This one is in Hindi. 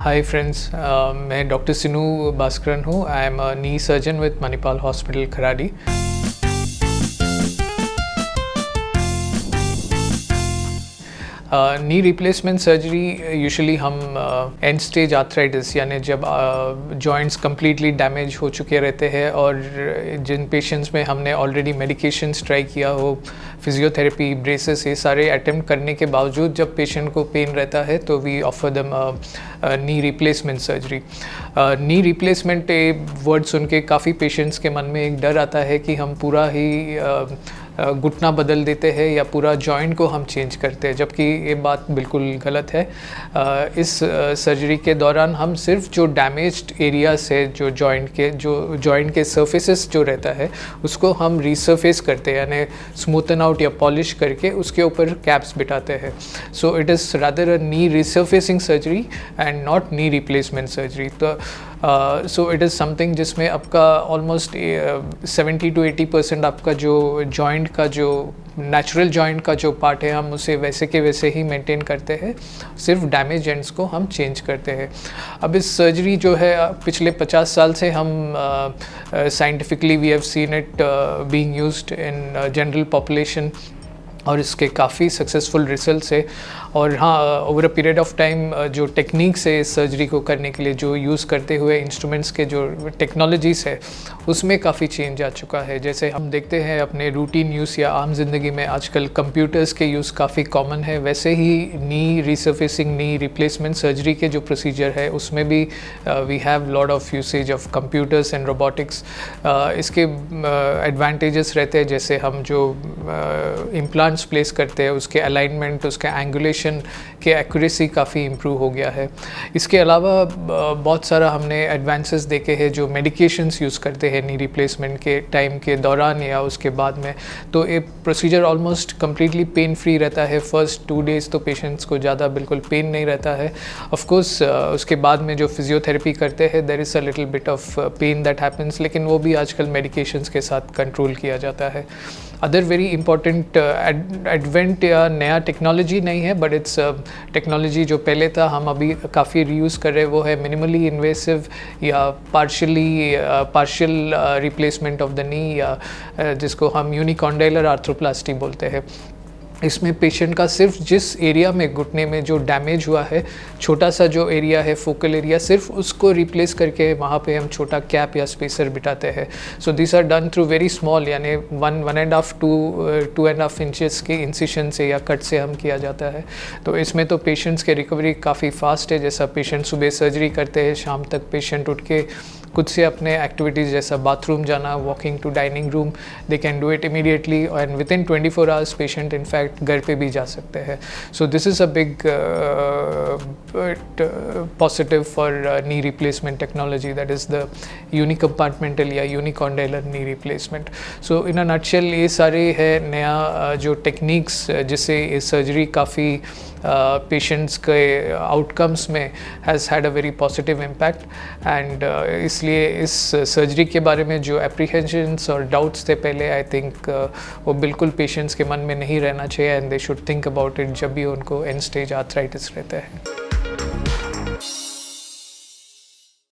हाय फ्रेंड्स, मैं डॉक्टर सिनू भास्करन हूँ। I am a knee surgeon with Manipal hospital Kharadi. Knee replacement surgery usually हम एंड स्टेज आर्थराइटिस यानी जब जॉइंट्स कम्प्लीटली डैमेज हो चुके रहते हैं और जिन पेशेंट्स में हमने ऑलरेडी मेडिकेशंस ट्राई किया हो, फिजियोथेरेपी, ब्रेसेस, ये सारे अटेम्प्ट करने के बावजूद जब पेशेंट को पेन रहता है तो we offer them knee replacement surgery. Knee replacement word सुन के काफ़ी पेशेंट्स के मन में एक डर आता है कि हम पूरा ही घुटना बदल देते हैं या पूरा जॉइंट को हम चेंज करते हैं, जबकि ये बात बिल्कुल गलत है। इस सर्जरी के दौरान हम सिर्फ जो डैमेज्ड एरियाज है, जो जॉइंट के सर्फेसेस जो रहता है उसको हम रीसर्फेस करते हैं, यानी स्मूथन आउट या पॉलिश करके उसके ऊपर कैप्स बिठाते हैं। So it is rather a knee resurfacing surgery and not knee replacement surgery. तो सो इट इज़ समथिंग जिसमें आपका ऑलमोस्ट 70 to 80% आपका जो जॉइंट का जो नेचुरल जॉइंट का जो पार्ट है हम उसे वैसे के वैसे ही मेंटेन करते हैं, सिर्फ डैमेज एंड्स को हम चेंज करते हैं। अब इस सर्जरी जो है पिछले 50 साल से हम scientifically we have seen it being used in general population और इसके काफ़ी सक्सेसफुल रिजल्ट्स है। और हाँ, over a period of time जो टेक्निक्स है इस सर्जरी को करने के लिए, जो यूज़ करते हुए इंस्ट्रूमेंट्स के जो टेक्नोलॉजीज़ है उसमें काफ़ी चेंज आ चुका है। जैसे हम देखते हैं अपने रूटीन यूज़ या आम जिंदगी में आजकल कंप्यूटर्स के यूज़ काफ़ी कॉमन है, वैसे ही knee resurfacing, knee replacement surgery के जो प्रोसीजर है उसमें भी we have lot of usage of computers and robotics. इसके एडवांटेजेस रहते हैं, जैसे हम जो इम्प्लांट्स प्लेस करते हैं उसके अलाइनमेंट, उसके एंगुलेशन के एक्यूरेसी काफ़ी इम्प्रूव हो गया है। इसके अलावा बहुत सारा हमने एडवांसेस देखे हैं जो मेडिकेशंस यूज़ करते हैं नी रिप्लेसमेंट के टाइम के दौरान या उसके बाद में, तो ये procedure almost completely pain free रहता है। फर्स्ट 2 days तो पेशेंट्स को ज़्यादा बिल्कुल पेन नहीं रहता है। ऑफ कोर्स उसके बाद में जो फिजियोथेरेपी करते हैं there is a little bit of pain that happens, लेकिन वो भी आजकल मेडिकेशंस के साथ कंट्रोल किया जाता है। अदर वेरी इंपॉर्टेंट एडवेंट या नया टेक्नोलॉजी नहीं है, बट इट्स टेक्नोलॉजी जो पहले था हम अभी काफ़ी रीयूज़ कर रहे हैं, वो है मिनिमली इन्वेसिव या partial replacement of the knee, या जिसको हम यूनिकॉन्डाइलर आर्थ्रोप्लास्टी बोलते हैं। इसमें पेशेंट का सिर्फ जिस एरिया में घुटने में जो डैमेज हुआ है, छोटा सा जो एरिया है, फोकल एरिया, सिर्फ उसको रिप्लेस करके वहाँ पे हम छोटा कैप या स्पेसर बिठाते हैं। So this are done through very small, यानी 1.5 to 2.5 इंचेस के इंसिशन से या कट से हम किया जाता है। तो इसमें तो पेशेंट्स के रिकवरी काफ़ी फास्ट है। जैसा पेशेंट सुबह सर्जरी करते हैं, शाम तक पेशेंट उठ के खुद से अपने एक्टिविटीज़ जैसा बाथरूम जाना, walking to dining room, they can do it immediately and within 24 hours patient in fact घर पे भी जा सकते हैं। So this is a big positive for knee replacement technology, that is the unicompartmental या unicondylar knee replacement. So in a nutshell ये सारे है नया जो टेक्निक्स जिससे ये सर्जरी काफ़ी पेशेंट्स के आउटकम्स में has had a very positive impact. And इसलिए इस सर्जरी के बारे में जो एप्रीहेंशंस और डाउट्स थे पहले, आई थिंक वो बिल्कुल पेशेंट्स के मन में नहीं रहना चाहिए, and they should think about it जब भी उनको एंड स्टेज आर्थराइटिस रहता है।